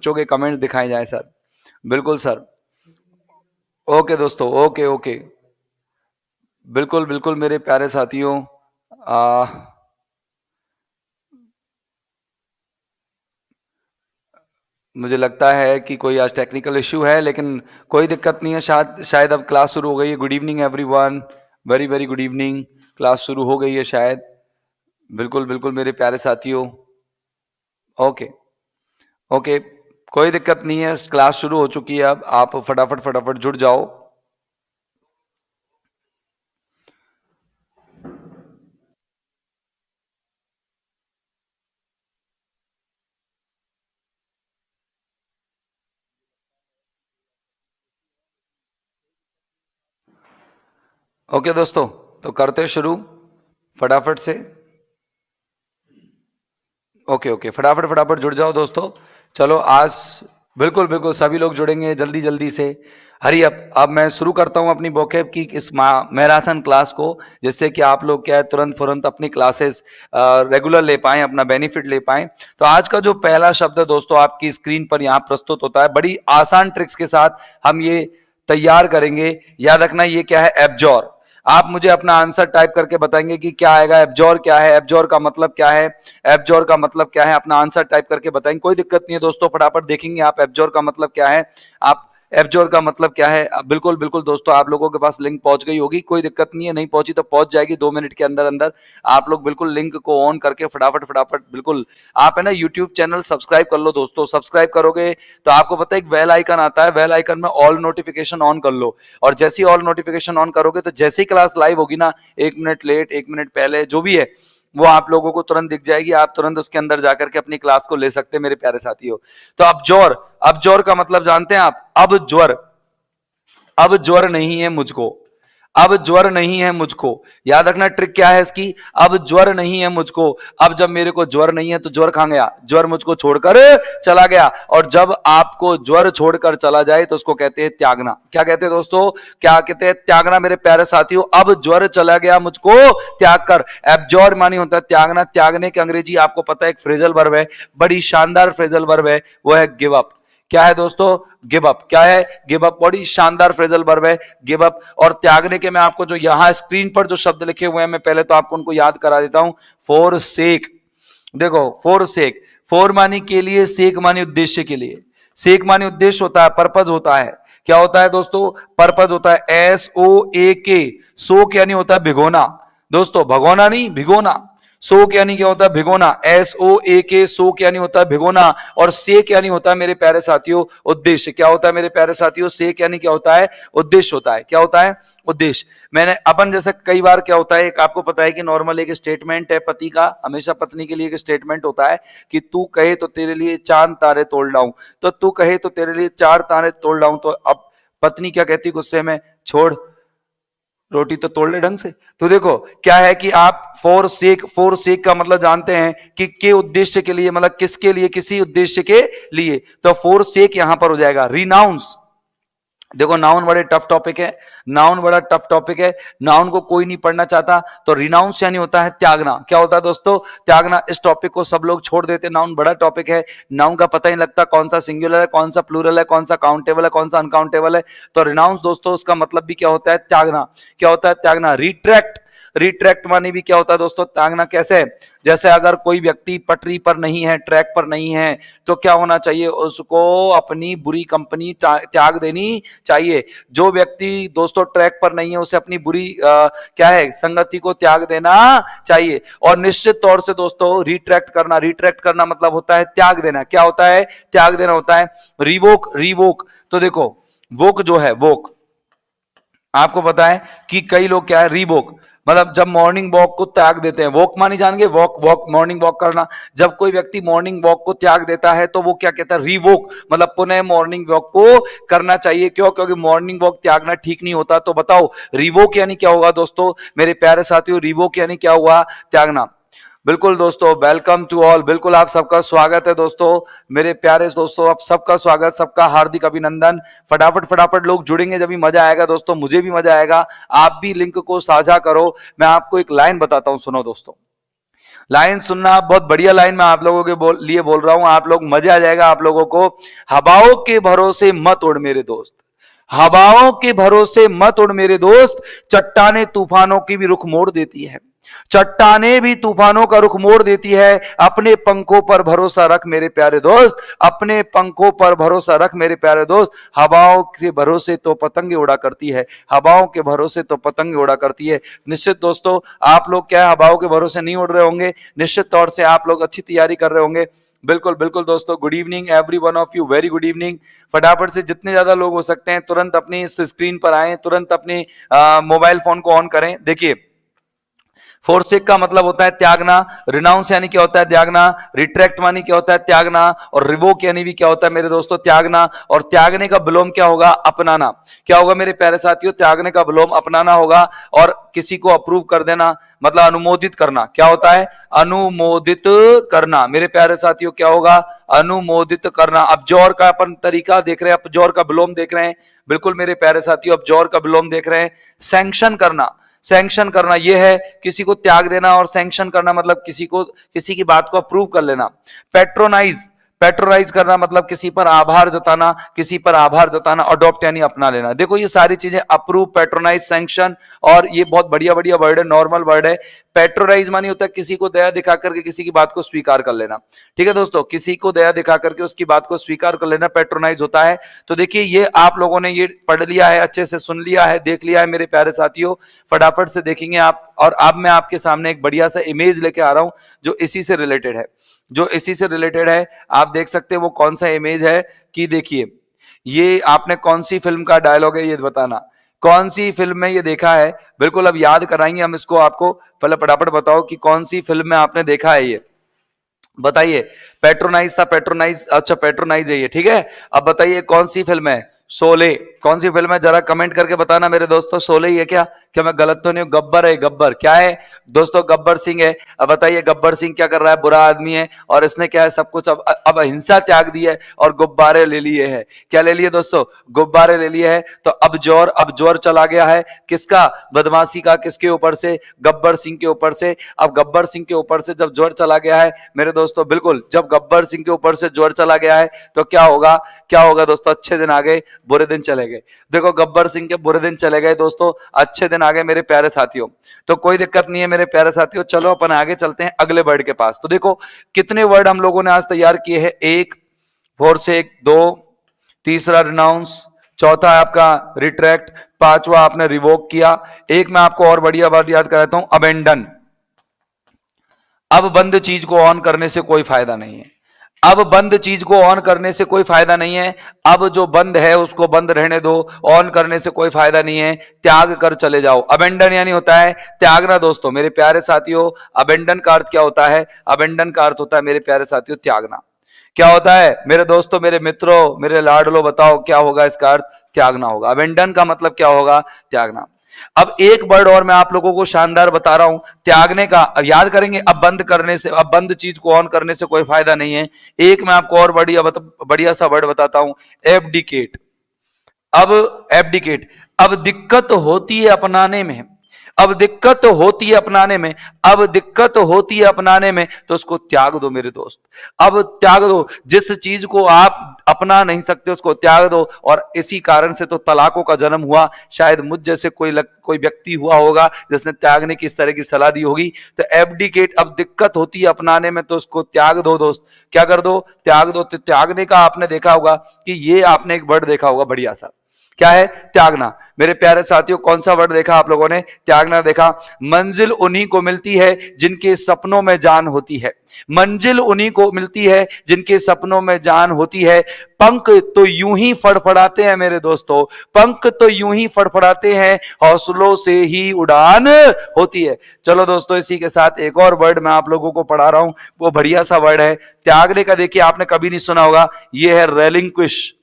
बच्चों के कमेंट्स दिखाए जाए सर। बिल्कुल सर। ओके दोस्तों, ओके ओके। बिल्कुल बिल्कुल मेरे प्यारे साथियों। आ, मुझे लगता है कि कोई आज टेक्निकल इश्यू है, लेकिन कोई दिक्कत नहीं है। शायद शायद अब क्लास शुरू हो गई है। Good evening everyone, very very good evening. Class शुरू हो गई है शायद। बिल्कुल बिल्कुल मेरे प्यारे साथियों। ओके ओके, कोई दिक्कत नहीं है, क्लास शुरू हो चुकी है। अब आप फटाफट फटाफट जुड़ जाओ। ओके दोस्तों, तो करते शुरू फटाफट से। ओके ओके, फटाफट फटाफट जुड़ जाओ दोस्तों। चलो आज बिल्कुल बिल्कुल सभी लोग जुड़ेंगे जल्दी जल्दी से। हरी अब मैं शुरू करता हूं अपनी वोकैब की इस मैराथन क्लास को, जिससे कि आप लोग क्या है तुरंत फुरंत अपनी क्लासेस रेगुलर ले पाएं, अपना बेनिफिट ले पाएं। तो आज का जो पहला शब्द है दोस्तों आपकी स्क्रीन पर यहां प्रस्तुत होता है। बड़ी आसान ट्रिक्स के साथ हम ये तैयार करेंगे। याद रखना ये क्या है, एब्जॉर। आप मुझे अपना आंसर टाइप करके बताएंगे कि क्या आएगा। एब्जॉर क्या है, एब्जॉर का मतलब क्या है, एब्जॉर का मतलब क्या है, अपना आंसर टाइप करके बताएंगे। कोई दिक्कत नहीं है दोस्तों, फटाफट देखेंगे आप एब्जॉर का मतलब क्या है। आप एब्जॉर का मतलब क्या है, बिल्कुल बिल्कुल दोस्तों आप लोगों के पास लिंक पहुंच गई होगी। कोई दिक्कत नहीं है, नहीं पहुंची तो पहुंच जाएगी 2 मिनट के अंदर अंदर। आप लोग बिल्कुल लिंक को ऑन करके फटाफट फटाफट बिल्कुल आप है ना यूट्यूब चैनल सब्सक्राइब कर लो दोस्तों। सब्सक्राइब करोगे तो आपको पता है एक बेल आइकन आता है, बेल आइकन में ऑल नोटिफिकेशन ऑन कर लो। और जैसे ही ऑल नोटिफिकेशन ऑन करोगे तो जैसे ही क्लास लाइव होगी ना, 1 मिनट लेट 1 मिनट पहले जो भी है वो आप लोगों को तुरंत दिख जाएगी। आप तुरंत उसके अंदर जाकर के अपनी क्लास को ले सकते हैं मेरे प्यारे साथियों। तो अब जोर का मतलब जानते हैं आप। अब ज्वर नहीं है मुझको। अब ज्वर नहीं है मुझको। याद रखना ट्रिक क्या है इसकी। अब ज्वर नहीं है मुझको। अब जब मेरे को ज्वर नहीं है तो ज्वर कहां गया, ज्वर मुझको छोड़कर चला गया। और जब आपको ज्वर छोड़कर चला जाए तो उसको कहते हैं त्यागना। क्या कहते हैं दोस्तों, क्या कहते हैं, त्यागना मेरे प्यारे साथियों। अब ज्वर चला गया मुझको त्याग कर। एब्जॉर मानी होता है त्यागना। त्यागने के अंग्रेजी आपको पता है एक फ्रेजल वर्ब है, बड़ी शानदार फ्रेजल वर्ब है, वो है गिव अप। क्या है दोस्तों, गिव अप। क्या है, गिव अप। बड़ी शानदार फ्रेजल वर्ब है गिव अप। और त्यागने के मैं आपको जो यहां स्क्रीन पर जो शब्द लिखे हुए हैं मैं पहले तो आपको उनको याद करा देता हूं। फॉर सेक, देखो फॉर सेक, फॉर मानी के लिए, सेक मानी उद्देश्य के लिए। सेक मानी उद्देश्य होता है, पर्पज होता है। क्या होता है दोस्तों, पर्पज होता है। SOAK, सोक यानी होता है भिगोना दोस्तों, भगोना नहीं भिगोना। सोक यानी क्या होता है, भिगोना। SOAK, सोक यानी होता है भिगोना। और सेक यानी होता है मेरे प्यारे साथियों उद्देश्य। क्या होता है मेरे प्यारे साथियों, सेक यानी क्या होता है, उद्देश्य होता है। क्या होता है, उद्देश्य। मैंने अपन जैसे कई बार क्या होता है, एक आपको पता है कि नॉर्मल एक स्टेटमेंट है पति का, हमेशा पत्नी के लिए एक स्टेटमेंट होता है कि तू कहे तो तेरे लिए चांद तारे तोड़ लाऊं। तो तू कहे तो तेरे लिए 4 तारे तोड़ लाऊं। तो अब पत्नी क्या कहती गुस्से में, छोड़, रोटी तो तोड़ ले ढंग से। तो देखो क्या है कि आप फोर सेक का मतलब जानते हैं कि के उद्देश्य के लिए, मतलब किसके लिए, किसी उद्देश्य के लिए। तो फोर सेक यहां पर हो जाएगा। रिनाउंस, देखो नाउन बड़े टफ टॉपिक है, नाउन बड़ा टफ टॉपिक है, नाउन को कोई नहीं पढ़ना चाहता। तो रिनाउंस यानी होता है त्यागना। क्या होता है दोस्तों, त्यागना। इस टॉपिक को सब लोग छोड़ देते हैं, नाउन बड़ा टॉपिक है। नाउन का पता ही नहीं लगता कौन सा सिंगुलर है, कौन सा प्लूरल है, कौन सा काउंटेबल है, कौन सा अनकाउंटेबल है। तो रिनाउंस दोस्तों उसका मतलब भी क्या होता है, त्यागना। क्या होता है, त्यागना। रिट्रैक्ट, रिट्रैक्ट माने भी क्या होता है दोस्तों, त्यागना। कैसे, जैसे अगर कोई व्यक्ति पटरी पर नहीं है, ट्रैक पर नहीं है, तो क्या होना चाहिए, उसको अपनी बुरी कंपनी त्याग देनी चाहिए। जो व्यक्ति दोस्तों ट्रैक पर नहीं है उसे अपनी बुरी क्या है, संगति को त्याग देना चाहिए। और निश्चित तौर से दोस्तों रिट्रैक्ट करना, रिट्रैक्ट करना मतलब होता है त्याग देना। क्या होता है, त्याग देना होता है। रिवोक, रिवोक, तो देखो वोक जो है, वोक आपको पता है कि कई लोग क्या है, रीवॉक मतलब जब मॉर्निंग वॉक को त्याग देते हैं। वॉक मानी जानेंगे, वॉक, वॉक मॉर्निंग वॉक करना। जब कोई व्यक्ति मॉर्निंग वॉक को त्याग देता है तो वो क्या कहता है, रीवॉक, मतलब पुनः मॉर्निंग वॉक को करना चाहिए। क्यों, क्योंकि मॉर्निंग वॉक त्यागना ठीक नहीं होता। तो बताओ रिवॉक यानी क्या होगा दोस्तों, मेरे प्यारे साथियों, रिवॉक यानी क्या हुआ, त्यागना। बिल्कुल दोस्तों, वेलकम टू ऑल, बिल्कुल आप सबका स्वागत है दोस्तों, मेरे प्यारे दोस्तों, आप सबका स्वागत, सबका हार्दिक अभिनंदन। फटाफट फटाफट लोग जुड़ेंगे जब भी मजा आएगा दोस्तों, मुझे भी मजा आएगा। आप भी लिंक को साझा करो। मैं आपको एक लाइन बताता हूं, सुनो दोस्तों। लाइन सुनना, बहुत बढ़िया लाइन मैं आप लोगों के लिए बोल रहा हूं, आप लोग मजे आ जाएगा आप लोगों को। हवाओं के भरोसे मत उड़ मेरे दोस्त, हवाओं के भरोसे मत उड़ मेरे दोस्त, चट्टाने तूफानों की भी रुख मोड़ देती है, चट्टाने भी तूफानों का रुख मोड़ देती है। अपने पंखों पर भरोसा रख मेरे प्यारे दोस्त, अपने पंखों पर भरोसा रख मेरे प्यारे दोस्त। हवाओं के भरोसे तो पतंगे उड़ा करती है, हवाओं के भरोसे तो पतंगे उड़ा करती है। निश्चित दोस्तों आप लोग क्या हवाओं के भरोसे नहीं उड़ रहे होंगे, निश्चित तौर से आप लोग अच्छी तैयारी कर रहे होंगे। बिल्कुल बिल्कुल दोस्तों, good evening every one of you, very good evening. फटाफट से जितने ज्यादा लोग हो सकते हैं तुरंत अपनी इस स्क्रीन पर आए, तुरंत अपनी मोबाइल फोन को ऑन करें। देखिए फोरसेक का मतलब होता है त्यागना, रिनाउंस यानी क्या होता है त्यागना, रिट्रैक्ट मानी क्या होता है त्यागना, और रिवोक यानी भी क्या होता है मेरे दोस्तों त्यागना। और त्यागने का विलोम क्या होगा, अपनाना। क्या होगा मेरे प्यारे साथियों, त्यागने का विलोम अपनाना होगा। और किसी को अप्रूव कर देना मतलब अनुमोदित करना, क्या होता है अनुमोदित करना। मेरे प्यारे साथियों क्या होगा, अनुमोदित करना। अब जोर का अपन तरीका देख रहे हैं, अब जोर का विलोम देख रहे हैं। बिल्कुल मेरे प्यारे साथियों अब जोर का विलोम देख रहे हैं। सैंक्शन करना, सैंक्शन करना यह है किसी को त्याग देना, और सैंक्शन करना मतलब किसी की बात को अप्रूव कर लेना। पेट्रोनाइज, पेट्रोनाइज करना मतलब किसी पर आभार जताना, किसी पर आभार जताना। अडॉप्ट यानी अपना लेना। देखो ये सारी चीजें अप्रूव, पेट्रोनाइज, सैंक्शन, और ये बहुत बढ़िया बढ़िया वर्ड है, नॉर्मल वर्ड है। पेट्रोनाइज मानी होता है किसी को दया दिखा करके किसी की बात को स्वीकार कर लेना। ठीक है दोस्तों, किसी को दया दिखा करके उसकी बात को स्वीकार कर लेना पेट्रोनाइज होता है। तो देखिए ये आप लोगों ने ये पढ़ लिया है, अच्छे से सुन लिया है, देख लिया है मेरे प्यारे साथियों। फटाफट से देखेंगे आप। और अब मैं आपके सामने एक बढ़िया सा इमेज लेके आ रहा हूं जो इसी से रिलेटेड है, जो इसी से रिलेटेड है। आप देख सकते हैं वो कौन सा इमेज है कि देखिए ये आपने कौन सी फिल्म का डायलॉग है ये बताना, कौन सी फिल्म में ये देखा है। बिल्कुल अब याद कराएंगे हम इसको आपको, पहले फटाफट बताओ कि कौन सी फिल्म में आपने देखा है ये, बताइए। पेट्रोनाइज था, पेट्रोनाइज, अच्छा पेट्रोनाइज है ये, ठीक है। अब बताइए कौन सी फिल्म है, शोले। कौन सी फिल्म है जरा कमेंट करके बताना मेरे दोस्तों, शोले ही है क्या, क्या मैं गलत तो नहीं हूं। गब्बर है, गब्बर क्या है दोस्तों, गब्बर सिंह है। अब बताइए गब्बर सिंह क्या कर रहा है, बुरा आदमी है, और इसने क्या है सब कुछ अब अहिंसा त्याग दी है और गुब्बारे ले लिए है। क्या ले लिए दोस्तों, गुब्बारे ले लिए है। तो अब जोर चला गया है किसका, बदमाशी का, किसके ऊपर से, गब्बर सिंह के ऊपर से। अब गब्बर सिंह के ऊपर से जब जोर चला गया है मेरे दोस्तों, बिल्कुल जब गब्बर सिंह के ऊपर से जोर चला गया है तो क्या होगा, क्या होगा दोस्तों, अच्छे दिन आ गए बुरे दिन चले गए। देखो गब्बर सिंह के बुरे दिन चले गए दोस्तों, अच्छे दिन आ गए मेरे प्यारे साथियों। तो कोई दिक्कत नहीं है मेरे प्यारे साथियों, चलो अपन आगे चलते हैं अगले वर्ड के पास। तो देखो कितने वर्ड हम लोगों ने आज तैयार किए हैं, एक फोरसेक, दो, तीसरा रिनाउंस, चौथा है आपका रिट्रैक्ट, पांचवा आपने रिवोक किया। एक मैं आपको और बढ़िया वर्ड याद कराता हूं, अबेंडन। अब बंद चीज को ऑन करने से कोई फायदा नहीं है, अब बंद चीज को ऑन करने से कोई फायदा नहीं है। अब जो बंद है उसको बंद रहने दो, ऑन करने से कोई फायदा नहीं है, त्याग कर चले जाओ। अबेंडन यानी होता है त्यागना दोस्तों मेरे प्यारे साथियों। अबेंडन का अर्थ क्या होता है, अबेंडन का अर्थ होता है मेरे प्यारे साथियों त्यागना। क्या होता है मेरे दोस्तों, मेरे मित्रों, मेरे लाडलो, बताओ क्या होगा इसका अर्थ, त्यागना होगा। अबेंडन का मतलब क्या होगा, त्यागना। अब एक वर्ड और मैं आप लोगों को शानदार बता रहा हूं त्यागने का, अब याद करेंगे। अब बंद करने से, अब बंद चीज को ऑन करने से कोई फायदा नहीं है। एक मैं आपको और बढ़िया सा वर्ड बताता हूं, एब्डिकेट। अब एब्डिकेट, अब दिक्कत होती है अपनाने में, अब दिक्कत होती है अपनाने में, अब दिक्कत होती है अपनाने में, तो उसको त्याग दो मेरे दोस्त। अब त्याग दो, जिस चीज को आप अपना नहीं सकते उसको त्याग दो। और इसी कारण से तो तलाकों का जन्म हुआ। शायद मुझ जैसे कोई व्यक्ति हुआ होगा जिसने त्यागने की इस तरह की सलाह दी होगी। तो एब्डिकेट, अब दिक्कत होती है अपनाने में तो उसको त्याग दो दोस्त। क्या कर दो, त्याग दो। तो त्यागने का आपने देखा होगा कि ये आपने एक वर्ड देखा होगा बढ़िया सा, क्या है, त्यागना। मेरे प्यारे साथियों कौन सा वर्ड देखा आप लोगों ने, त्यागना देखा। मंजिल उन्हीं को मिलती है जिनके सपनों में जान होती है, मंजिल उन्हीं को मिलती है जिनके सपनों में जान होती है। पंख तो यूं ही फड़फड़ाते हैं मेरे दोस्तों, पंख तो यूं ही फड़फड़ाते हैं, हौसलों से ही उड़ान होती है। चलो दोस्तों इसी के साथ एक और वर्ड मैं आप लोगों को पढ़ा रहा हूं, वो बढ़िया सा वर्ड है त्यागने का। देखिए आपने कभी नहीं सुना होगा, ये है रेलिंक्विश।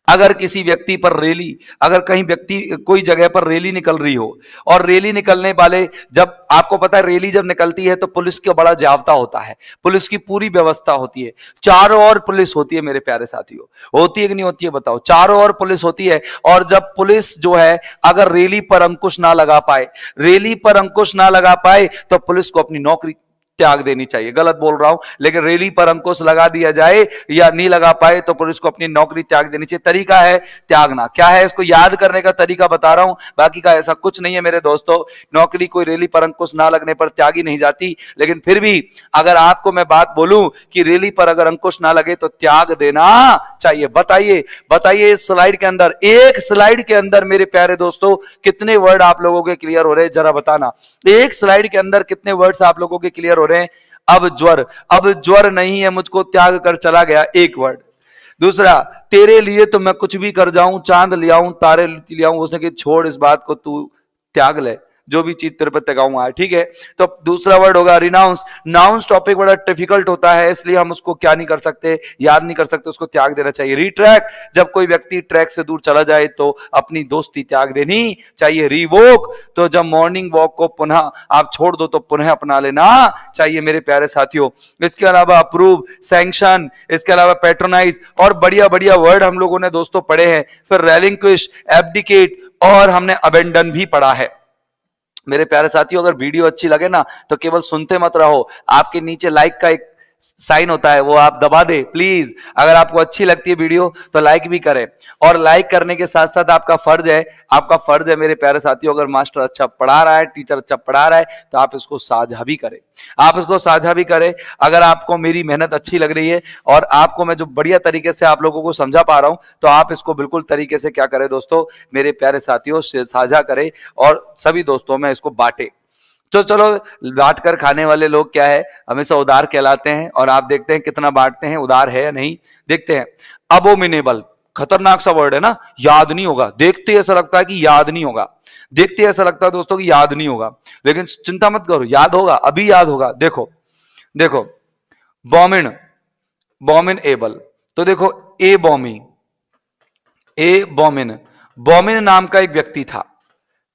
अगर किसी व्यक्ति पर रैली, अगर कहीं व्यक्ति कोई जगह पर रैली निकल रही हो और रैली निकलने वाले, जब आपको पता है रैली जब निकलती है तो पुलिस का बड़ा जाब्ता होता है, पुलिस की पूरी व्यवस्था होती है, चारों ओर पुलिस होती है मेरे प्यारे साथियों, होती है कि नहीं होती है बताओ, चारों ओर पुलिस होती है। और जब पुलिस जो है अगर रैली पर अंकुश ना लगा पाए, रैली पर अंकुश ना लगा पाए तो पुलिस को अपनी नौकरी त्याग देनी चाहिए। गलत बोल रहा हूं, लेकिन रैली पर अंकुश लगा दिया जाए या नहीं लगा पाए तो पुलिस को अपनी नौकरी त्याग देनी चाहिए। तरीका है त्यागना, क्या है इसको याद करने का तरीका बता रहा हूं, बाकी का ऐसा कुछ नहीं है मेरे दोस्तों। नौकरी कोई रैली पर अंकुश ना लगने पर त्यागी नहीं जाती, लेकिन फिर भी अगर आपको मैं बात बोलूं कि रैली पर अगर अंकुश ना लगे तो त्याग देना चाहिए। बताइए बताइए इस स्लाइड के अंदर, एक स्लाइड के अंदर मेरे प्यारे दोस्तों कितने वर्ड आप लोगों के क्लियर हो रहे हैं, जरा बताना। एक स्लाइड के अंदर कितने वर्ड्स आप लोगों के क्लियर हो रहे हैं। अब ज्वर नहीं है मुझको त्याग कर चला गया, एक वर्ड। दूसरा, तेरे लिए तो मैं कुछ भी कर जाऊं, चांद ले आऊं तारे ले आऊं, उसने कहा छोड़ इस बात को, तू त्याग ले जो भी चीज तेरे पे तगाऊंगा, ठीक है। तो दूसरा वर्ड होगा रिनाउंस। नाउंस टॉपिक बड़ा डिफिकल्ट होता है, इसलिए हम उसको क्या नहीं कर सकते, याद नहीं कर सकते, उसको त्याग देना चाहिए। रिट्रैक्ट, जब कोई व्यक्ति ट्रैक से दूर चला जाए तो अपनी दोस्ती त्याग देनी चाहिए। रिवोक, तो जब मॉर्निंग वॉक को पुनः आप छोड़ दो तो पुनः अपना लेना चाहिए मेरे प्यारे साथियों। इसके अलावा अप्रूव, सैंक्शन, इसके अलावा पैट्रोनाइज और बढ़िया बढ़िया वर्ड हम लोगों ने दोस्तों पढ़े हैं। फिर रेलिंक्विश, एब्डिकेट और हमने अबेंडन भी पढ़ा है मेरे प्यारे साथियों। अगर वीडियो अच्छी लगे ना तो केवल सुनते मत रहो, आपके नीचे लाइक का एक साइन होता है वो आप दबा दे प्लीज। अगर आपको अच्छी लगती है वीडियो तो लाइक भी करें, और लाइक करने के साथ साथ आपका फर्ज है मेरे प्यारे साथियों, अगर मास्टर अच्छा पढ़ा रहा है, टीचर अच्छा पढ़ा रहा है तो आप इसको साझा भी करें, आप इसको साझा भी करें। अगर आपको मेरी मेहनत अच्छी लग रही है और आपको मैं जो बढ़िया तरीके से आप लोगों को समझा पा रहा हूं तो आप इसको बिल्कुल तरीके से क्या करें दोस्तों मेरे प्यारे साथियों, साझा करें और सभी दोस्तों में इसको बांटे। तो चलो, बांट कर खाने वाले लोग क्या है हमेशा उदार कहलाते हैं, और आप देखते हैं कितना बांटते हैं, उदार है या नहीं, देखते हैं। अबोमिनेबल, खतरनाक सा वर्ड है ना, याद नहीं होगा, देखते ऐसा लगता है कि याद नहीं होगा, देखते ऐसा लगता है दोस्तों कि याद नहीं होगा, लेकिन चिंता मत करो, याद होगा, अभी याद होगा। देखो देखो, बॉमिन, बॉमिन एबल, तो देखो ए बॉमी, ए बॉमिन, बॉमिन नाम का एक व्यक्ति था,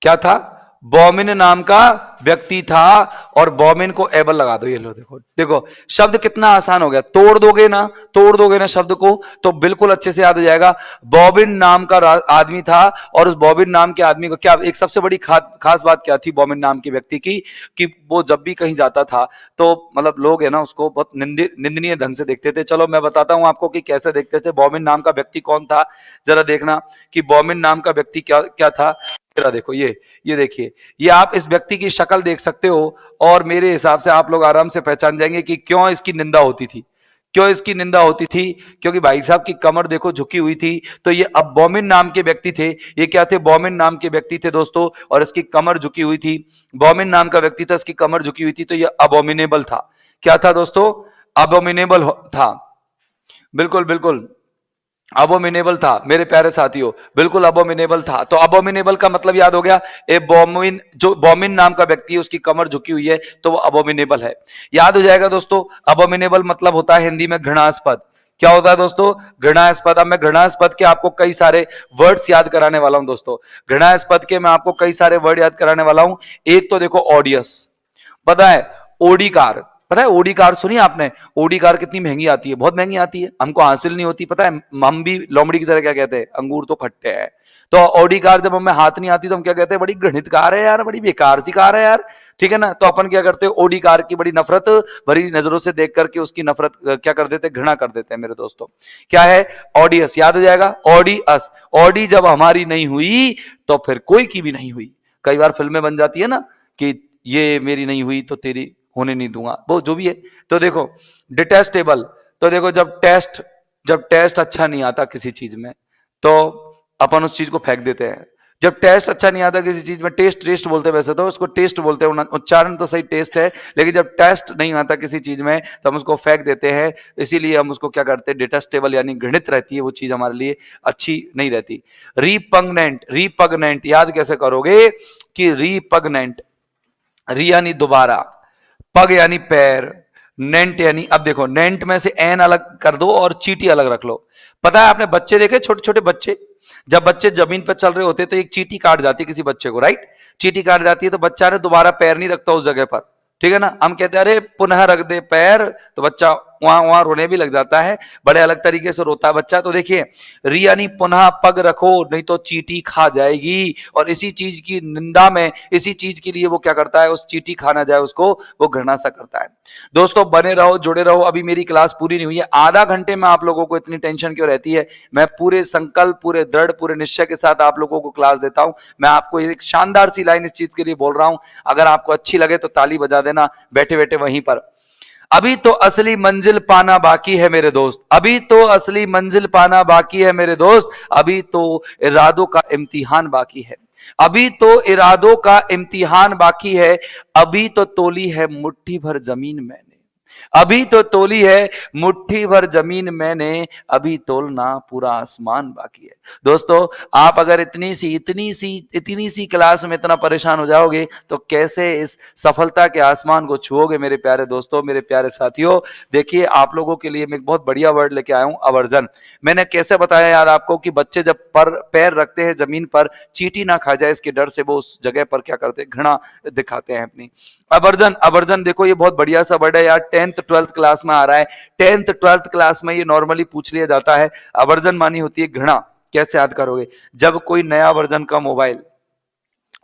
क्या था, बॉमिन नाम का व्यक्ति था, और बॉमिन को एबल लगा दो, ये लो देखो देखो, शब्द कितना आसान हो गया, तोड़ दोगे ना शब्द को तो बिल्कुल अच्छे से याद हो जाएगा। बॉबिन नाम का आदमी था, और उस बॉबिन नाम के आदमी को क्या, एक सबसे बड़ी खास बात क्या थी बॉबिन नाम के व्यक्ति की, कि वो जब भी कहीं जाता था तो मतलब लोग है ना उसको बहुत निंदनीय ढंग से देखते थे। चलो मैं बताता हूं आपको कि कैसे देखते थे। बॉबिन नाम का व्यक्ति कौन था, जरा देखना कि बॉबिन नाम का व्यक्ति क्या क्या था। देखो ये देखिए, ये आप इस व्यक्ति की शक्ल देख सकते हो, और मेरे हिसाब से आप लोग आराम से पहचान जाएंगे कि क्यों इसकी निंदा होती थी, क्यों इसकी निंदा होती थी, क्योंकि भाई साहब की कमर देखो झुकी हुई थी। तो ये अब बॉमिन नाम के व्यक्ति थे, ये क्या थे, बॉमिन नाम के व्यक्ति थे दोस्तों, और इसकी कमर झुकी हुई थी। बॉमिन नाम का व्यक्ति था, इसकी कमर झुकी हुई थी, तो ये अबोमिनेबल था। क्या था दोस्तों, अबोमिनेबल था, बिल्कुल बिल्कुल अबोमिनेबल था मेरे प्यारे साथियों, बिल्कुल अबोमिनेबल था। तो अबोमिनेबल का मतलब याद हो गया, ए बॉमिन, जो बॉमिन नाम का व्यक्ति है उसकी कमर झुकी हुई है तो वो अबोमिनेबल है, याद हो जाएगा दोस्तों। अबोमिनेबल मतलब होता है हिंदी में घृणास्पद। क्या होता है दोस्तों, घृणास्पद। अब मैं घृणास्पद के आपको कई सारे वर्ड्स याद कराने वाला हूं दोस्तों, घृणास्पद के मैं आपको कई सारे वर्ड याद कराने वाला हूं। एक तो देखो ऑडियस, पता है, ओडी कार, पता है ओडी कार सुनी आपने, ओडी कार कितनी महंगी आती है, बहुत महंगी आती है, हमको हासिल नहीं होती, पता है हम भी लोमड़ी की तरह क्या कहते हैं, अंगूर तो खट्टे हैं। तो ओडी कार जब हमें हाथ नहीं आती तो हम क्या कहते हैं, बड़ी घृणित कार है यार, बड़ी बेकार सी कार है यार, ठीक है ना। तो अपन क्या करते हैं, ओडी कार की बड़ी नफरत भरी नजरों से देख करके उसकी नफरत क्या कर देते, घृणा कर देते हैं मेरे दोस्तों। क्या है, ऑडियस, याद हो जाएगा, ऑडियस। ऑडी जब हमारी नहीं हुई तो फिर कोई की भी नहीं हुई। कई बार फिल्में बन जाती है ना कि ये मेरी नहीं हुई तो तेरी होने नहीं दूंगा, वो जो भी है। तो देखो डिटेस्टेबल, तो देखो जब टेस्ट अच्छा नहीं आता किसी चीज में तो अपन उस चीज को फेंक देते हैं। जब टेस्ट अच्छा नहीं आता किसी चीज में, टेस्ट बोलते हैं, वैसे तो उसको टेस्ट बोलते हैं, उच्चारण तो सही टेस्ट है, लेकिन जब टेस्ट नहीं आता किसी चीज में तो हम उसको फेंक देते हैं। इसीलिए हम उसको क्या करते हैं, डिटेस्टेबल यानी घृणित रहती है वो चीज, हमारे लिए अच्छी नहीं रहती। रिपग्नेंट, रिपग्नेंट याद कैसे करोगे कि रिपग्नेंट, री यानी दोबारा, पग यानी पैर, नेंट यानी, अब देखो नेंट में से एन अलग कर दो और चीटी अलग रख लो। पता है आपने बच्चे देखे, छोटे छोटे बच्चे, जब बच्चे जमीन पर चल रहे होते तो एक चीटी काट जाती है किसी बच्चे को, राइट? चीटी काट जाती है तो बच्चा ने दोबारा पैर नहीं रखता उस जगह पर, ठीक है ना? हम कहते हैं अरे पुनः रख दे पैर, तो बच्चा वहां वहां रोने भी लग जाता है, बड़े अलग तरीके से रोता है बच्चा। तो देखिए री यानी पुनः पग रखो, नहीं तो चीटी खा जाएगी। और इसी चीज की निंदा में, इसी चीज के लिए वो क्या करता है, उस चीटी खाना जाए उसको, वो घृणा सा करता है। दोस्तों बने रहो, जुड़े रहो। अभी मेरी क्लास पूरी नहीं हुई है, आधा घंटे में आप लोगों को इतनी टेंशन क्यों रहती है? मैं पूरे संकल्प, पूरे दृढ़, पूरे निश्चय के साथ आप लोगों को क्लास देता हूं। मैं आपको एक शानदार सी लाइन इस चीज के लिए बोल रहा हूं, अगर आपको अच्छी लगे तो ताली बजा देना बैठे बैठे वहीं पर। अभी तो असली मंजिल पाना बाकी है मेरे दोस्त, अभी तो असली मंजिल पाना बाकी है मेरे दोस्त, अभी तो इरादों का इम्तिहान बाकी है, अभी तो इरादों का इम्तिहान बाकी है, अभी तो तोली है मुट्ठी भर जमीन मैंने, अभी तो तोली है मुट्ठी भर जमीन मैंने, अभी तोलना पूरा आसमान बाकी है। दोस्तों आप अगर इतनी सी क्लास में इतना परेशान हो जाओगे तो कैसे इस सफलता के आसमान को छुओगे मेरे प्यारे दोस्तों, मेरे प्यारे साथियों। देखिए आप लोगों के लिए मैं एक बहुत बढ़िया वर्ड लेके आया हूं, अवर्जन। मैंने कैसे बताया यार आपको कि बच्चे जब पैर रखते हैं जमीन पर, चींटी ना खा जाए इसके डर से वो उस जगह पर क्या करते हैं, घृणा दिखाते हैं अपनी। अवर्जन, अवर्जन देखो ये बहुत बढ़िया सा वर्ड है यार, 10th 12th क्लास में आ रहा है, 10th 12th क्लास में ये नॉर्मली पूछ लिया जाता है। अवर्जन मानी होती है घृणा। कैसे याद करोगे? जब कोई नया वर्जन का मोबाइल,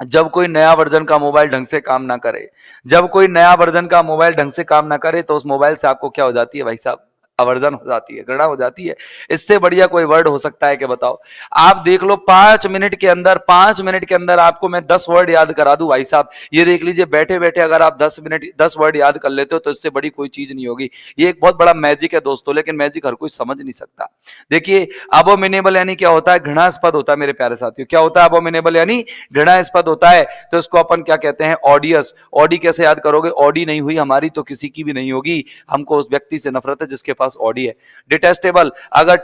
जब कोई नया वर्जन का मोबाइल ढंग से काम ना करे, जब कोई नया वर्जन का मोबाइल ढंग से काम ना करे तो उस मोबाइल से आपको क्या हो जाती है भाई साहब? अवर्जन हो जाती है, घृणा हो जाती है। इससे बढ़िया कोई वर्ड हो सकता है कि बताओ? आप देख लो 5 मिनट के अंदर, 5 मिनट के अंदर आपको मैं 10 वर्ड याद करा दूं भाई साहब। ये देख लीजिए बैठे बैठे अगर आप 10 वर्ड याद कर लेते हो तो इससे बड़ी कोई चीज नहीं होगी। ये एक बहुत बड़ा मैजिक है दोस्तों, लेकिन मैजिक हर कोई समझ नहीं सकता। देखिए अबोमिनेबल यानी क्या होता है? घृणास्पद होता है मेरे प्यारे साथियों। क्या होता है अबोमिनेबल? यानी घृणास्पद होता है। तो इसको अपन क्या कहते हैं? ऑडियस। ऑडी कैसे याद करोगे? ऑडी नहीं हुई हमारी तो किसी की भी नहीं होगी, हमको उस व्यक्ति से नफरत है जिसके पास ऑडी है। डिटेस्टेबल, अगर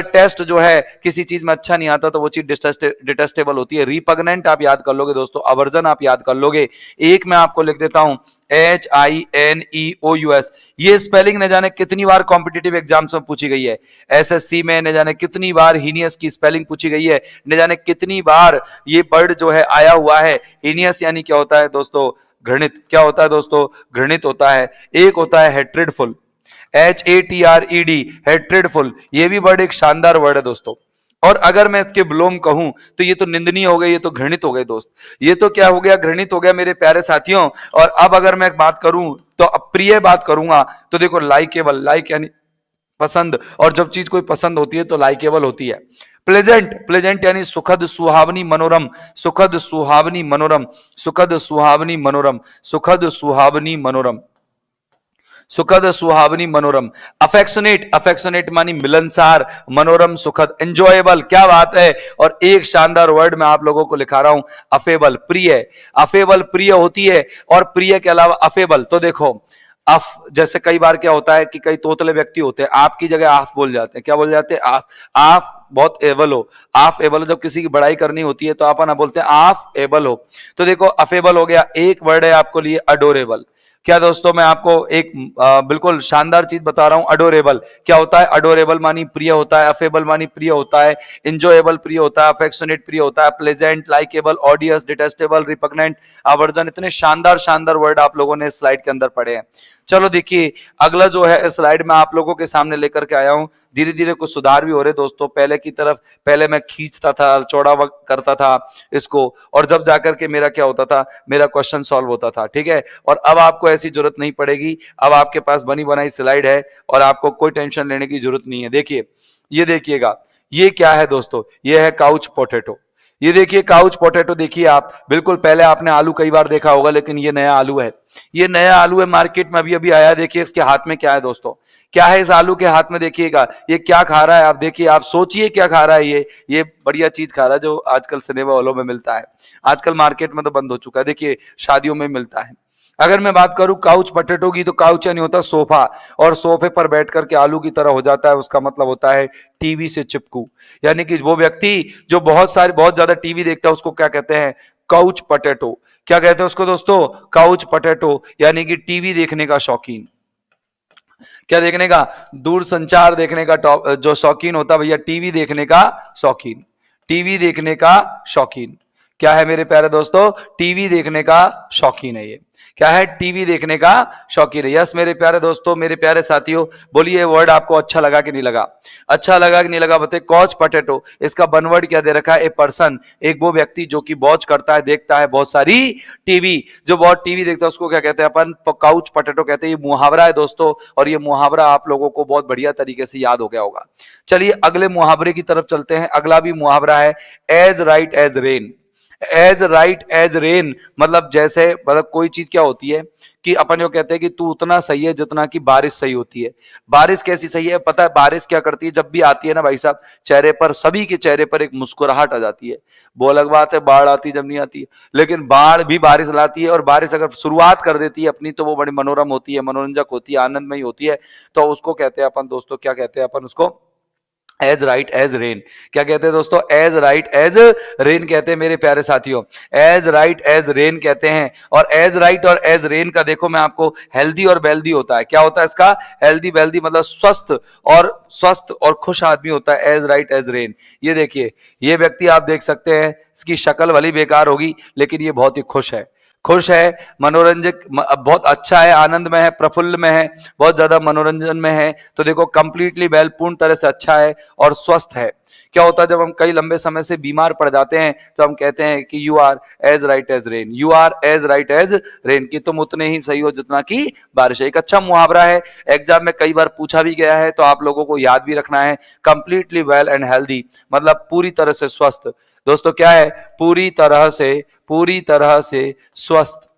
टेस्ट जो है किसी चीज में अच्छा नहीं आता तो वो चीज डिटेस्टेबल होती है। रिपग्नेंट आप याद कर लोगे दोस्तों, अवर्जन आप याद कर लोगे। एक मैं आपको लिख देता हूं, HINEOUS। ये स्पेलिंग न जाने कितनी बार कॉम्पिटिटिव एग्जाम्स में पूछी गई है, SSC में न जाने कितनी बार हीनियस की स्पेलिंग पूछी गई है, न जाने कितनी बार ये वर्ड जो है आया हुआ है। हीनियस यानी क्या होता है दोस्तों? घृणित। क्या होता है दोस्तों? घृणित होता है। एक होता है हेट्रेडफुल, HATRED, हेट्रेडफुल। ये भी वर्ड एक शानदार वर्ड है दोस्तों। और अगर मैं इसके विलोम कहूं तो ये तो निंदनीय हो गई, ये तो घृणित हो गई दोस्त। ये तो क्या हो गया? घृणित हो गया मेरे प्यारे साथियों। और अब अगर मैं बात करूं तो अप्रिय बात करूंगा तो देखो लाइकेबल, लाइक यानी पसंद, और जब चीज कोई पसंद होती है तो लाइकेबल होती है। प्लेजेंट, प्लेजेंट यानी सुखद, सुहावनी, मनोरम, सुखद, सुहावनी, मनोरम, सुखद, सुहावनी, मनोरम, सुखद, सुहावनी, मनोरम, सुखद, सुहावनी, मनोरम। अफेक्शनेट, अफेक्शनेट मानी मिलनसार, मनोरम, सुखद, एंजॉयबल। क्या बात है। और एक शानदार वर्ड मैं आप लोगों को लिखा रहा हूं, अफेबल, प्रिय। अफेबल प्रिय होती है, और प्रिय के अलावा अफेबल। तो देखो अफ, जैसे कई बार क्या होता है कि कई तोतले व्यक्ति होते हैं, आपकी जगह आफ बोल जाते हैं। क्या बोल जाते हैं? आफ। आफ बहुत एबल हो, आफ एबल हो। जब किसी की बड़ाई करनी होती है तो आप ना बोलते हैं आफ एबल हो। तो देखो अफेबल हो गया। एक वर्ड है आपको लिए अडोरेबल। क्या दोस्तों मैं आपको एक बिल्कुल शानदार चीज बता रहा हूं, अडोरेबल। क्या होता है? अडोरेबल मानी प्रिय होता है, अफेबल मानी प्रिय होता है, इंजॉयबल प्रिय होता है, अफेक्शनेट प्रिय होता है, pleasant, likeable, ऑडियस, detestable, repugnant, aversion. इतने शानदार शानदार वर्ड आप लोगों ने स्लाइड के अंदर पढ़े हैं। चलो देखिए अगला जो है स्लाइड में आप लोगों के सामने लेकर के आया हूं। धीरे धीरे कुछ सुधार भी हो रहे दोस्तों। पहले की तरफ, पहले मैं खींचता था, चौड़ा करता था इसको, और जब जाकर के मेरा क्या होता था, मेरा क्वेश्चन सॉल्व होता था। ठीक है, और अब आपको ऐसी जरूरत नहीं पड़ेगी। अब आपके पास बनी बनाई स्लाइड है और आपको कोई टेंशन लेने की जरूरत नहीं है। देखिए, ये देखिएगा, ये क्या है दोस्तों? ये है काउच पोटैटो। ये देखिए काउच पोटैटो, देखिए आप, बिल्कुल पहले आपने आलू कई बार देखा होगा, लेकिन ये नया आलू है। ये नया आलू है, मार्केट में अभी अभी आया। देखिए इसके हाथ में क्या है दोस्तों? क्या है इस आलू के हाथ में? देखिएगा ये क्या खा रहा है। आप देखिए, आप सोचिए क्या खा रहा है। ये बढ़िया चीज खा रहा है जो आजकल सिनेमा हॉलों में मिलता है। आजकल मार्केट में तो बंद हो चुका है, देखिए शादियों में मिलता है। अगर मैं बात करूं काउच पोटैटो की, तो काउच यानी होता है सोफा, और सोफे पर बैठ करके आलू की तरह हो जाता है, उसका मतलब होता है टीवी से चिपकू। यानी कि वो व्यक्ति जो बहुत ज्यादा टीवी देखता है उसको क्या कहते हैं? Couch potato. क्या कहते हैं उसको दोस्तों? काउच पोटैटो, यानी कि टीवी देखने का शौकीन। क्या देखने का? दूर संचार देखने का जो शौकीन होता है भैया, टीवी देखने का शौकीन, टीवी देखने का शौकीन। क्या है मेरे प्यारे दोस्तों? टीवी देखने का शौकीन है ये। क्या है? टीवी देखने का शौकीन है। यस मेरे प्यारे दोस्तों, मेरे प्यारे साथियों, बोलिए वर्ड आपको अच्छा लगा कि नहीं लगा? अच्छा लगा कि नहीं लगा बताइए। कॉच पोटैटो, इसका वन वर्ड क्या दे रखा है? ए पर्सन, एक वो व्यक्ति जो कि वॉच करता है, देखता है बहुत सारी टीवी। जो बहुत टीवी देखता है उसको क्या कहते हैं अपन? काउच पोटैटो कहते हैं। ये मुहावरा है दोस्तों, और ये मुहावरा आप लोगों को बहुत बढ़िया तरीके से याद हो गया होगा। चलिए अगले मुहावरे की तरफ चलते हैं। अगला भी मुहावरा है, as right as rain. As right as rain मतलब जैसे, मतलब कोई चीज क्या होती है कि अपन जो कहते हैं कि तू उतना सही है जितना कि बारिश सही होती है। बारिश कैसी सही है पता है? बारिश क्या करती है, जब भी आती है ना भाई साहब, चेहरे पर, सभी के चेहरे पर एक मुस्कुराहट आ जाती है। वो अलग बात है बाढ़ आती है जब नहीं आती है, लेकिन बाढ़ भी बारिश लाती है। और बारिश अगर शुरुआत कर देती है अपनी, तो वो बड़ी मनोरम होती है, मनोरंजक होती है, आनंदमयी होती है। तो उसको कहते हैं अपन दोस्तों, क्या कहते हैं अपन उसको? As right as rain. क्या कहते हैं दोस्तों? एज राइट एज रेन कहते हैं मेरे प्यारे साथियों, एज राइट एज रेन कहते हैं। और एज राइट और एज रेन का देखो मैं आपको, हेल्दी और वेल्दी होता है। क्या होता है इसका? हेल्दी वेल्दी मतलब स्वस्थ और खुश आदमी होता है, एज राइट एज रेन। ये देखिए, ये व्यक्ति आप देख सकते हैं, इसकी शक्ल भली बेकार होगी लेकिन ये बहुत ही खुश है, खुश है, मनोरंजक, बहुत अच्छा है, आनंद में है, प्रफुल्ल में है, बहुत ज्यादा मनोरंजन में है। तो देखो कंप्लीटली वेल, पूर्ण तरह से अच्छा है और स्वस्थ है। क्या होता है जब हम कई लंबे समय से बीमार पड़ जाते हैं तो हम कहते हैं कि you are as right as rain, you are as right as rain, कि तुम उतने ही सही हो जितना कि बारिश है। एक अच्छा मुहावरा है, एग्जाम में कई बार पूछा भी गया है, तो आप लोगों को याद भी रखना है। कंप्लीटली वेल एंड हेल्दी मतलब पूरी तरह से स्वस्थ। दोस्तों क्या है? पूरी तरह से स्वस्थ,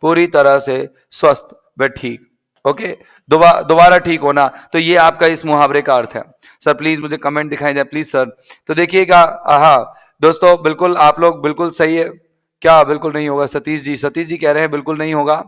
पूरी तरह से स्वस्थ व ठीक। ओके, दोबारा ठीक होना। तो ये आपका इस मुहावरे का अर्थ है। सर प्लीज मुझे कमेंट दिखाई जाए प्लीज सर। तो देखिएगा, हाँ दोस्तों बिल्कुल आप लोग बिल्कुल सही है। क्या बिल्कुल नहीं होगा? सतीश जी कह रहे हैं बिल्कुल नहीं होगा।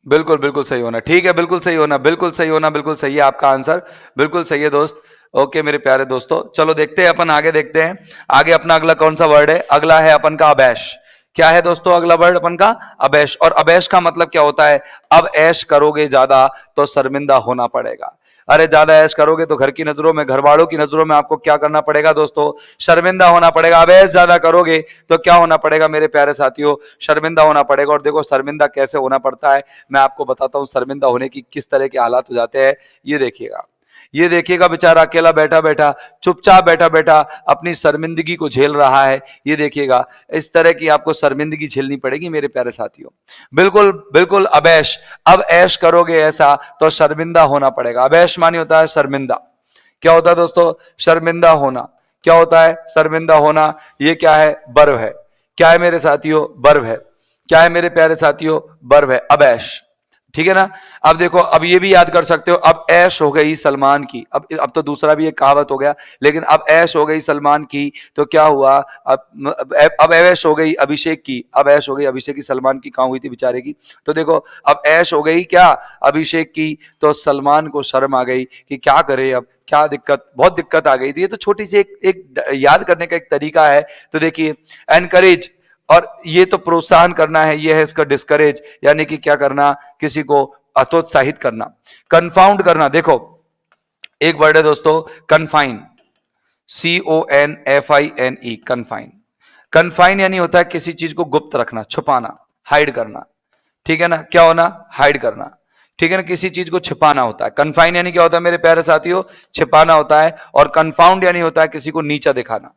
बिल्कुल बिल्कुल सही होना, ठीक है, बिल्कुल सही होना, बिल्कुल सही होना, बिल्कुल सही है आपका आंसर, बिल्कुल सही है दोस्त। ओके मेरे प्यारे दोस्तों, चलो देखते हैं अपन आगे, देखते हैं आगे अपना अगला कौन सा वर्ड है। अगला है अपन का अबैश। क्या है दोस्तों अगला वर्ड अपन का? अबैश। और अबैश का मतलब क्या होता है? अब ऐश करोगे ज्यादा तो शर्मिंदा होना पड़ेगा। अरे ज्यादा ऐश करोगे तो घर की नजरों में, घर वालों की नजरों में आपको क्या करना पड़ेगा दोस्तों? शर्मिंदा होना पड़ेगा। अब ऐश ज्यादा करोगे तो क्या होना पड़ेगा मेरे प्यारे साथियों? शर्मिंदा होना पड़ेगा। और देखो शर्मिंदा कैसे होना पड़ता है, मैं आपको बताता हूं शर्मिंदा होने की किस तरह के हालात हो जाते हैं। ये देखिएगा, ये देखिएगा, बेचारा अकेला बैठा बैठा, चुपचाप बैठा बैठा अपनी शर्मिंदगी को झेल रहा है। ये देखिएगा, इस तरह की आपको शर्मिंदगी झेलनी पड़ेगी मेरे प्यारे साथियों। बिल्कुल बिल्कुल अबैश। अब ऐश करोगे ऐसा तो शर्मिंदा होना पड़ेगा। अबैश मानी होता है शर्मिंदा। क्या होता है दोस्तों? शर्मिंदा होना। क्या होता है शर्मिंदा होना? ये क्या है? बर्व है। क्या है मेरे साथियों? बर्व है। क्या है मेरे प्यारे साथियों? बर्व है, अबैश। ठीक है ना? अब देखो, अब ये भी याद कर सकते हो, अब ऐश हो गई सलमान की। अब तो दूसरा भी एक कहावत हो गया, लेकिन अब ऐश हो गई सलमान की तो क्या हुआ? अब ऐश हो गई अभिषेक की। अब ऐश हो गई अभिषेक की, सलमान की कहां हुई थी बेचारे की। तो देखो, अब ऐश हो गई क्या? अभिषेक की। तो सलमान को शर्म आ गई कि क्या करे, अब क्या दिक्कत, बहुत दिक्कत आ गई थी। ये तो छोटी सी एक याद करने का एक तरीका है। तो देखिए, एनकरेज, और ये तो प्रोत्साहन करना है, ये है इसका डिस्करेज, यानी कि क्या करना? किसी को हतोत्साहित करना। कंफाउंड करना, देखो एक वर्ड है दोस्तों, कन्फाइन, CONFINE, कन्फाइन। कन्फाइन यानी होता है किसी चीज को गुप्त रखना, छुपाना, हाइड करना। ठीक है ना? क्या होना? हाइड करना। ठीक है ना? किसी चीज को छिपाना होता है। कन्फाइन यानी क्या होता है मेरे प्यारे साथियों? छिपाना होता है। और कन्फाउंड यानी होता है किसी को नीचा दिखाना।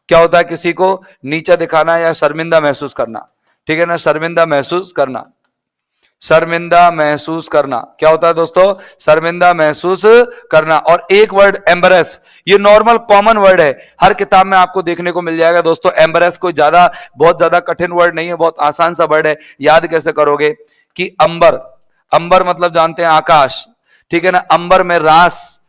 क्या होता है? किसी को नीचा दिखाना या शर्मिंदा महसूस करना। ठीक है ना? शर्मिंदा महसूस करना, शर्मिंदा महसूस करना। क्या होता है दोस्तों? शर्मिंदा महसूस करना। और एक वर्ड एम्बरेस, ये नॉर्मल कॉमन वर्ड है, हर किताब में आपको देखने को मिल जाएगा दोस्तों। एम्बरेस कोई ज्यादा, बहुत ज्यादा कठिन वर्ड नहीं है, बहुत आसान सा वर्ड है। याद कैसे करोगे? कि अंबर, अंबर मतलब जानते हैं आकाश। ठीक है ना? अंबर में रास,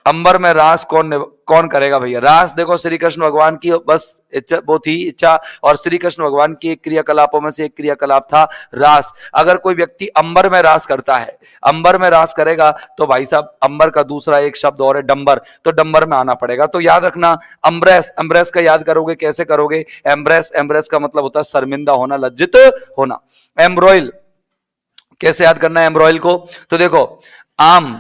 अंबर में रास कौन करेगा भैया? रास देखो श्री कृष्ण भगवान की बस इच्छा, वो थी इच्छा, और श्री कृष्ण भगवान की एक क्रियाकलापों में से एक क्रियाकलाप था रास। अगर कोई व्यक्ति अंबर में रास करता है, अंबर में रास करेगा, तो भाई साहब अंबर का दूसरा एक शब्द और है डंबर, तो डंबर में आना पड़ेगा। तो याद रखना, अम्ब्रेस, अम्ब्रेस का याद करोगे, कैसे करोगे? एम्ब्रेस, एम्ब्रेस का मतलब होता है शर्मिंदा होना, लज्जित होना। एम्ब्रॉयल, कैसे याद करना है एम्ब्रॉयल को? तो देखो, आम,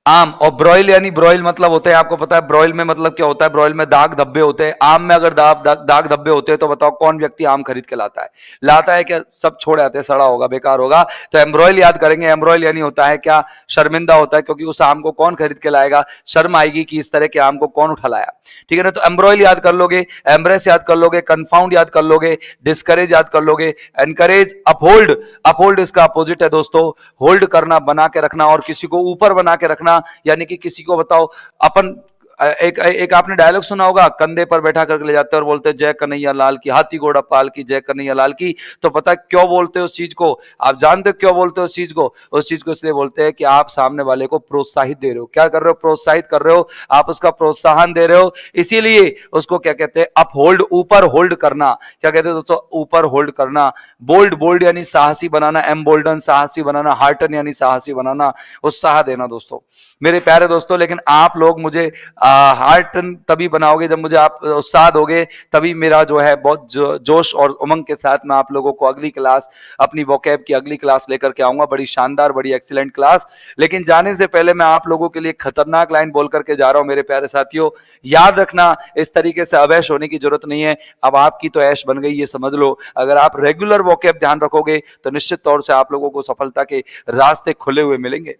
आम और ब्रॉयल, यानी ब्रॉयल मतलब होते हैं, आपको पता है ब्रॉयल में मतलब क्या होता है? ब्रॉयल में दाग धब्बे होते हैं। आम में अगर दाग धब्बे होते हैं तो बताओ कौन व्यक्ति आम खरीद के लाता है? लाता है क्या? सब छोड़ आते हैं, सड़ा होगा, बेकार होगा। तो एम्ब्रॉयल याद करेंगे। एम्ब्रॉयल यानी होता है क्या? शर्मिंदा होता है, क्योंकि उस आम को कौन खरीद के लाएगा? शर्म आएगी कि इस तरह के आम को कौन उठा लाया। ठीक है ना? तो एम्ब्रॉयल याद कर लोगे, एम्ब्रेस याद कर लोगे, कंफाउंड याद कर लोगे, डिस्करेज याद कर लोगे, एनकरेज, अपहोल्ड। अपहोल्ड इसका अपोजिट है दोस्तों, होल्ड करना, बना के रखना, और किसी को ऊपर बना के रखना, यानी कि किसी को बताओ अपन, एक आपने डायलॉग सुना होगा, कंधे पर बैठा करके ले जाते हैं और बोलते हैं जय कन्हैया लाल की, हाथी घोड़ा पाल की, जय कन्हैया लाल की। तो पता है क्यों बोलते हैं उस चीज को? आप जानते हो क्यों बोलते हो उस चीज को? उस चीज को इसलिए बोलते हैं कि आप सामने वाले को प्रोत्साहित दे रहे हो। क्या कर रहे हो? प्रोत्साहित कर रहे हो, आप उसका प्रोत्साहन दे रहे हो, इसीलिए उसको क्या कहते हैं? अप होल्ड, ऊपर होल्ड करना। क्या कहते हैं दोस्तों? ऊपर होल्ड करना। बोल्ड, बोल्ड यानी साहसी बनाना, एम्बोल्डन साहसी बनाना, हार्टन यानी साहसी बनाना, उत्साह देना दोस्तों, मेरे प्यारे दोस्तों। लेकिन आप लोग मुझे हार्ट तभी बनाओगे जब मुझे आप उत्साह दोगे, तभी मेरा जो है बहुत जोश और उमंग के साथ मैं आप लोगों को अगली क्लास, अपनी वोकैब की अगली क्लास लेकर के आऊंगा, बड़ी शानदार, बड़ी एक्सीलेंट क्लास। लेकिन जाने से पहले मैं आप लोगों के लिए खतरनाक लाइन बोल करके जा रहा हूं मेरे प्यारे साथियों, याद रखना, इस तरीके से अवैश होने की जरूरत नहीं है। अब आपकी तो ऐश बन गई, ये समझ लो। अगर आप रेगुलर वोकैब ध्यान रखोगे तो निश्चित तौर से आप लोगों को सफलता के रास्ते खुले हुए मिलेंगे।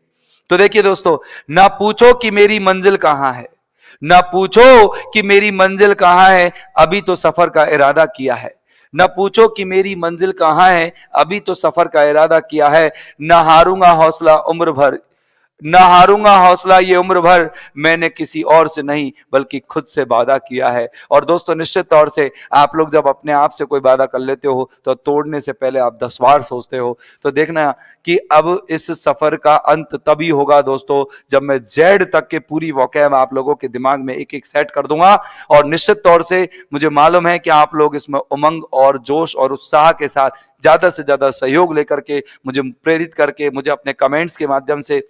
तो देखिए दोस्तों, ना पूछो कि मेरी मंजिल कहां है, न पूछो कि मेरी मंजिल कहां है, अभी तो सफर का इरादा किया है। न पूछो कि मेरी मंजिल कहां है, अभी तो सफर का इरादा किया है। न हारूंगा हौसला उम्र भर, न हारूंगा हौसला ये उम्र भर, मैंने किसी और से नहीं बल्कि खुद से वादा किया है। और दोस्तों निश्चित तौर से आप लोग जब अपने आप से कोई वादा कर लेते हो तो तोड़ने से पहले आप 10 बार सोचते हो। तो देखना कि अब इस सफर का अंत तभी होगा दोस्तों जब मैं जेड तक के पूरी वोकैब आप लोगों के दिमाग में एक एक सेट कर दूंगा। और निश्चित तौर से मुझे मालूम है कि आप लोग इसमें उमंग और जोश और उत्साह के साथ ज्यादा से ज्यादा सहयोग लेकर के, मुझे प्रेरित करके, मुझे अपने कमेंट्स के माध्यम से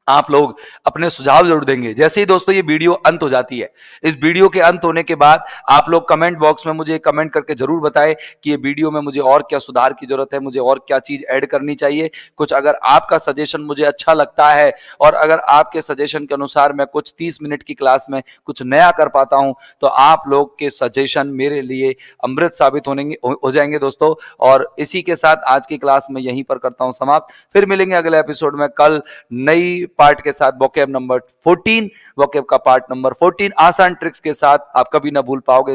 आप लोग अपने सुझाव जरूर देंगे। जैसे ही दोस्तों ये वीडियो अंत हो जाती है, इस वीडियो के अंत होने के बाद आप लोग कमेंट बॉक्स में मुझे कमेंट करके जरूर बताएं कि ये वीडियो में मुझे और क्या सुधार की जरूरत है, मुझे और क्या चीज ऐड करनी चाहिए। कुछ अगर आपका सजेशन मुझे अच्छा लगता है और अगर आपके सजेशन के अनुसार मैं कुछ 30 मिनट की क्लास में कुछ नया कर पाता हूं तो आप लोग के सजेशन मेरे लिए अमृत साबित हो जाएंगे दोस्तों। और इसी के साथ आज की क्लास में यहीं पर करता हूं समाप्त। फिर मिलेंगे अगले एपिसोड में कल नई पार्ट के साथ, वोकैब नंबर 14, वोकैब का पार्ट नंबर 14 आसान ट्रिक्स के साथ। आप कभी ना भूल पाओगे।